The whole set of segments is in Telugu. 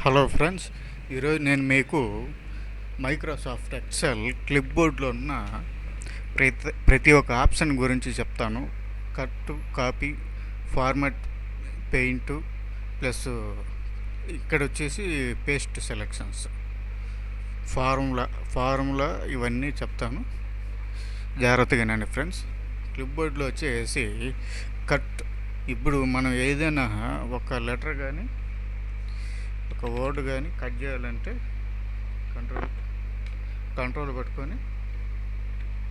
హలో ఫ్రెండ్స్, ఈరోజు నేను మీకు మైక్రోసాఫ్ట్ ఎక్సెల్ క్లిప్బోర్డ్లో ఉన్న ప్రతి ఒక్క ఆప్షన్ గురించి చెప్తాను. Cut, copy, format, paint, plus ఇక్కడ వచ్చేసి పేస్ట్ సెలెక్షన్స్, ఫార్ములా ఇవన్నీ చెప్తాను. జాగ్రత్తగానండి ఫ్రెండ్స్. క్లిప్బోర్డ్లో వచ్చేసి కట్. ఇప్పుడు మనం ఏదైనా ఒక లెటర్ కానీ ఒక వర్డ్ కానీ కట్ చేయాలంటే కంట్రోల్ కంట్రోల్ పట్టుకొని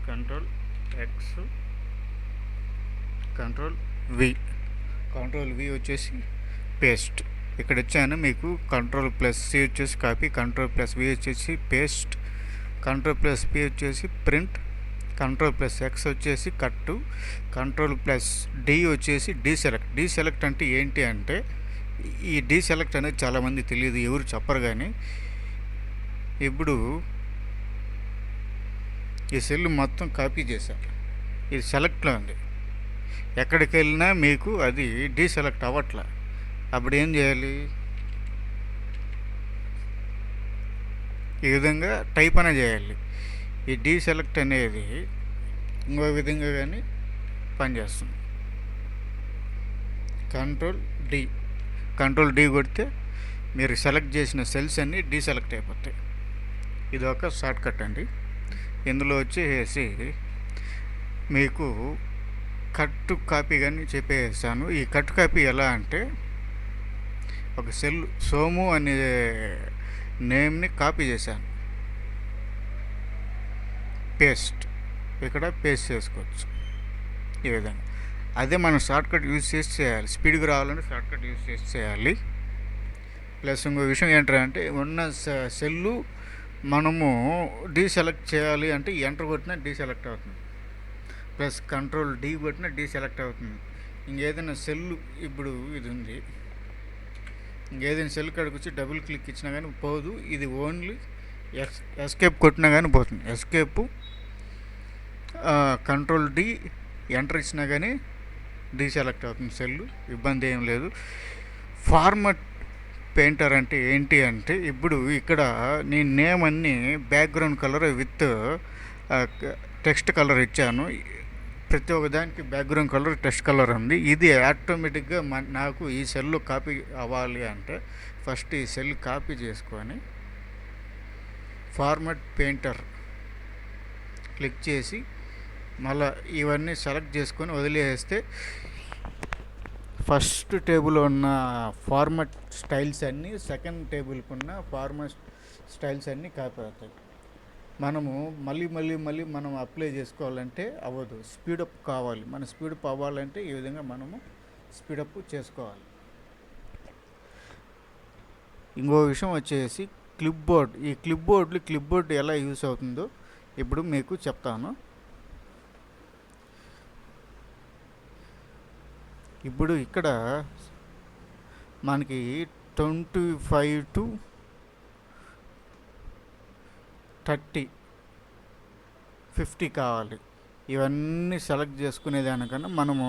control X, control V, control V వచ్చేసి పేస్ట్. ఇక్కడ వచ్చాను మీకు కంట్రోల్ ప్లస్ సి వచ్చేసి కాపీ, కంట్రోల్ ప్లస్ వి వచ్చేసి పేస్ట్, కంట్రోల్ ప్లస్ పి వచ్చేసి ప్రింట్, కంట్రోల్ ప్లస్ ఎక్స్ వచ్చేసి కట్టు, కంట్రోల్ ప్లస్ డి వచ్చేసి డీసెలెక్ట్. డీసెలెక్ట్ అంటే ఏంటి అంటే, ఈ డీసెలెక్ట్ అనేది చాలామంది తెలియదు, ఎవరు చెప్పరు. కానీ ఇప్పుడు ఈ సెల్ మొత్తం కాపీ చేశారు, ఇది సెలెక్ట్లో ఉంది. ఎక్కడికి వెళ్ళినా మీకు అది డీసెలెక్ట్ అవ్వట్లే. అప్పుడు ఏం చేయాలి? ఈ విధంగా టైప్ అనే చేయాలి. ఈ డీసెలెక్ట్ అనేది ఇంకో విధంగా కానీ పనిచేస్తుంది. కంట్రోల్ డి కొడితే మీరు సెలెక్ట్ చేసిన సెల్స్ అన్నీ డీసెలెక్ట్ అయిపోతాయి. ఇది ఒక షార్ట్ కట్ అండి. ఇందులో వచ్చేసి మీకు కట్ కాపీ కానీ చెప్పేసాను. ఈ కట్ కాపీ ఎలా అంటే, ఒక సెల్ సోము అనే నేమ్ని కాపీ చేశాను, పేస్ట్. ఇక్కడ పేస్ట్ చేసుకోవచ్చు ఈ విధంగా. అదే మనం షార్ట్కట్ యూజ్ చేసి చేయాలి. స్పీడ్గా రావాలంటే షార్ట్కట్ యూజ్ చేసి చేయాలి. ప్లస్ ఇంకో విషయం ఏంటంటే, ఉన్న సెల్లు మనము డీసెలెక్ట్ చేయాలి అంటే ఎంటర్ కొట్టినా డీసెలెక్ట్ అవుతుంది, ప్లస్ కంట్రోల్ డి కొట్టినా డీసెలెక్ట్ అవుతుంది. ఇంకేదైనా సెల్లు ఇప్పుడు ఇది ఉంది, ఇంకేదైనా సెల్ కాడికి వచ్చి డబుల్ క్లిక్ ఇచ్చినా కానీ పోదు. ఇది ఓన్లీ ఎస్కేప్ కొట్టినా కానీ పోతుంది. ఎస్కేప్, కంట్రోల్ డి, ఎంటర్ ఇచ్చినా కానీ డీసెలెక్ట్ అవుతుంది సెల్లు, ఇబ్బంది ఏం లేదు. ఫార్మాట్ పెయింటర్ అంటే ఏంటి అంటే, ఇప్పుడు ఇక్కడ నేను నేమ్ అన్నీ background colour with text colour ఇచ్చాను. ప్రతి ఒక్క దానికి బ్యాక్గ్రౌండ్ కలర్, టెక్స్ట్ కలర్ ఉంది. ఇది ఆటోమేటిక్గా నాకు ఈ సెల్ కాపీ అవ్వాలి అంటే, ఫస్ట్ ఈ సెల్ కాపీ చేసుకొని ఫార్మాట్ పెయింటర్ క్లిక్ చేసి మళ్ళీ ఇవన్నీ సెలెక్ట్ చేసుకొని వదిలేస్తే ఫస్ట్ టేబుల్ ఉన్న ఫార్మాట్ స్టైల్స్ అన్నీ సెకండ్ టేబుల్కి ఉన్న ఫార్మాట్ స్టైల్స్ అన్నీ కాపీ అవుతాయి. మనము మళ్ళీ మనం అప్లై చేసుకోవాలంటే అవ్వదు. స్పీడప్ కావాలి. మన స్పీడప్ అవ్వాలంటే ఈ విధంగా మనము స్పీడప్ చేసుకోవాలి. ఇంకో విషయం వచ్చేసి క్లిప్బోర్డ్. ఈ క్లిప్బోర్డ్ ఎలా యూస్ అవుతుందో ఇప్పుడు మీకు చెప్తాను. ఇప్పుడు ఇక్కడ మనకి 25 to 30, 50 కావాలి. ఇవన్నీ సెలెక్ట్ చేసుకునేదానికన్నా మనము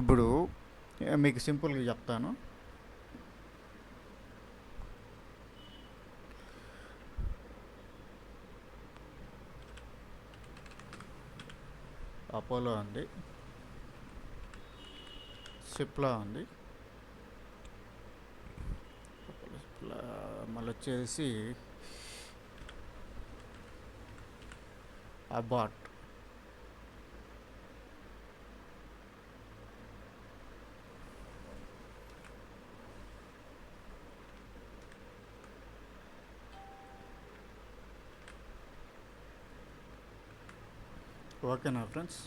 ఇప్పుడు మీకు సింపుల్గా చెప్తాను. అపోలో ఉంది, సిప్లా ఉంది, మళ్ళీ వచ్చేసి అబాట్, ఓకేనా ఫ్రెండ్స్?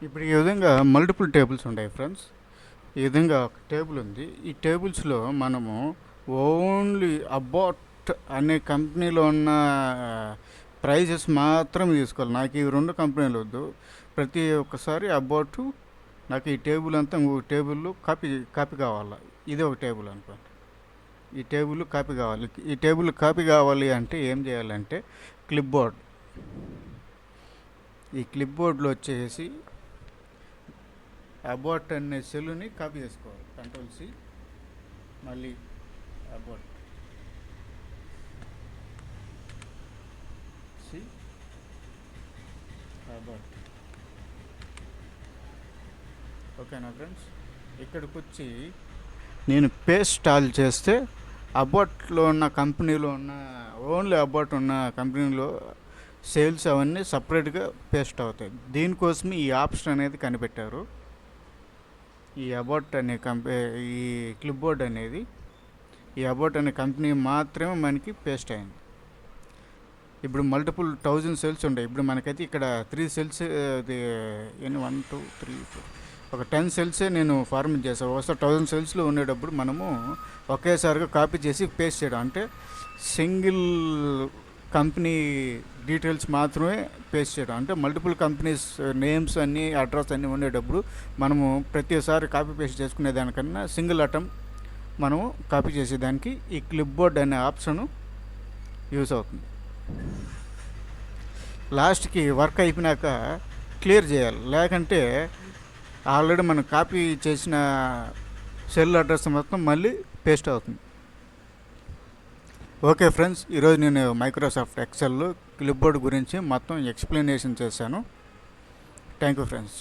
ఇప్పుడు ఈ విధంగా మల్టిపుల్ టేబుల్స్ ఉంటాయి ఫ్రెండ్స్. ఈ విధంగా ఒక టేబుల్ ఉంది. ఈ టేబుల్స్లో మనము ఓన్లీ అబౌట్ అనే కంపెనీలో ఉన్న ప్రైజెస్ మాత్రం తీసుకోవాలి. నాకు ఈ రెండు కంపెనీలు వద్దు. ప్రతి ఒక్కసారి అబౌట్ నాకు ఈ టేబుల్ అంతా ఇంకొక టేబుల్లో కాపీ కావాలి. ఇది ఒక టేబుల్ అనుకోండి. ఈ టేబుల్ కాపీ కావాలి. ఈ టేబుల్ కాపీ కావాలి అంటే ఏం చేయాలంటే క్లిప్ బోర్డ్, ఈ క్లిప్ బోర్డ్లో వచ్చేసి అబౌట్ అనే సెల్ని కాపీ చేసుకోవాలి. కంట్రోల్ సి, మళ్ళీ అబౌట్ సి, అబౌట్. ఓకేనా ఫ్రెండ్స్? ఇక్కడికి వచ్చి నేను పేస్ట్ ఆల్ చేస్తే అబౌట్లో ఉన్న కంపెనీలో ఉన్న ఓన్లీ అబౌట్ ఉన్న కంపెనీలో సేల్స్ అవన్నీ సపరేట్గా పేస్ట్ అవుతాయి. దీనికోసమే ఈ ఆప్షన్ అనేది కనిపెట్టారు. ఈ అబౌట్ అనే ఈ క్లిప్ బోర్డ్ అనేది ఈ అబౌట్ అనే కంపెనీ మాత్రమే మనకి పేస్ట్ అయింది. ఇప్పుడు మల్టిపుల్ 1000 సెల్స్ ఉంటాయి. ఇప్పుడు మనకైతే ఇక్కడ 3 సెల్స్, 1 2 3 4 ఒక 10 సెల్సే నేను ఫార్మేట్ చేస్తాను. ఒకసారి 1000 సెల్స్లో ఉండేటప్పుడు మనము ఒకేసారిగా కాపీ చేసి పేస్ట్ చేయడం, అంటే సింగిల్ కంపెనీ డీటెయిల్స్ మాత్రమే పేస్ట్ చేయడం. అంటే మల్టిపుల్ కంపెనీస్ నేమ్స్ అన్నీ, అడ్రస్ అన్నీ ఉండేటప్పుడు మనము ప్రతిసారి కాపీ పేస్ట్ చేసుకునే దానికన్నా సింగిల్ అటెంప్ట్ మనము కాపీ చేసేదానికి ఈ క్లిప్ బోర్డ్ అనే ఆప్షను యూస్ అవుతుంది. లాస్ట్కి వర్క్ అయిపోయినాక క్లియర్ చేయాలి, లేకంటే ఆల్రెడీ మనం కాపీ చేసిన సెల్ అడ్రస్ మొత్తం మళ్ళీ పేస్ట్ అవుతుంది. ఓకే ఫ్రెండ్స్, ఈరోజు నేను మైక్రోసాఫ్ట్ ఎక్సెల్లో క్లిప్ బోర్డ్ గురించి మొత్తం ఎక్స్ప్లెనేషన్ చేశాను. Thank you friends.